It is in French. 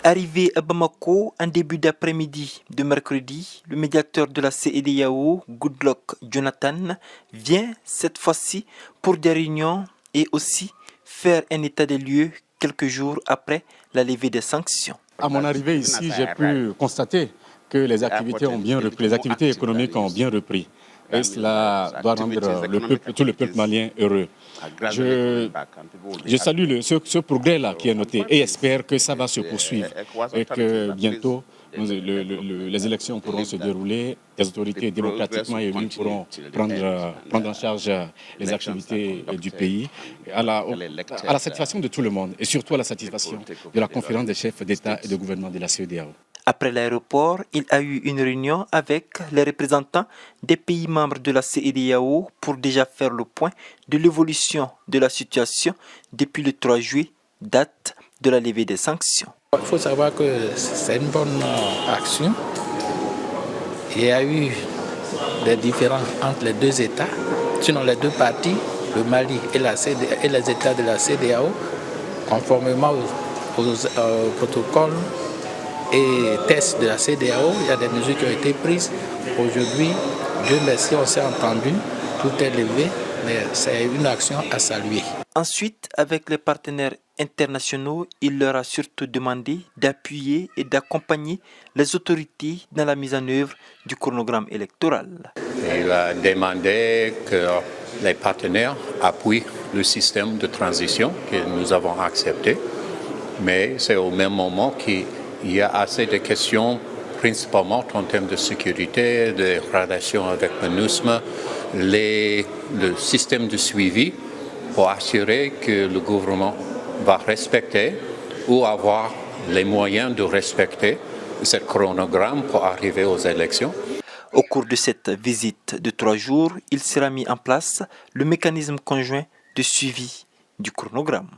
Arrivé à Bamako en début d'après-midi de mercredi, le médiateur de la CEDEAO, Goodluck Jonathan, vient cette fois-ci pour des réunions et aussi faire un état des lieux quelques jours après la levée des sanctions. À mon arrivée ici, j'ai pu constater que les activités ont bien repris, les activités économiques ont bien repris. Et cela doit rendre tout le peuple malien heureux. Je salue ce progrès-là qui est noté et espère que ça va se poursuivre et que bientôt les élections pourront se dérouler, les autorités démocratiquement élues pourront prendre en charge les activités du pays à la satisfaction de tout le monde et surtout à la satisfaction de la conférence des chefs d'État et de gouvernement de la CEDEAO. Après l'aéroport, il a eu une réunion avec les représentants des pays membres de la CEDEAO pour déjà faire le point de l'évolution de la situation depuis le 3 juillet, date de la levée des sanctions. Il faut savoir que c'est une bonne action. Il y a eu des différends entre les deux États, sinon les deux parties, le Mali et les États de la CEDEAO, conformément au protocole et tests de la CEDEAO, il y a des mesures qui ont été prises. Aujourd'hui, Dieu merci, on s'est entendu, tout est levé, mais c'est une action à saluer. Ensuite, avec les partenaires internationaux, il leur a surtout demandé d'appuyer et d'accompagner les autorités dans la mise en œuvre du chronogramme électoral. Il a demandé que les partenaires appuient le système de transition que nous avons accepté, mais c'est au même moment qu'il y a assez de questions, principalement en termes de sécurité, de relations avec le MINUSMA, le système de suivi pour assurer que le gouvernement va respecter ou avoir les moyens de respecter ce chronogramme pour arriver aux élections. Au cours de cette visite de 3 jours, il sera mis en place le mécanisme conjoint de suivi du chronogramme.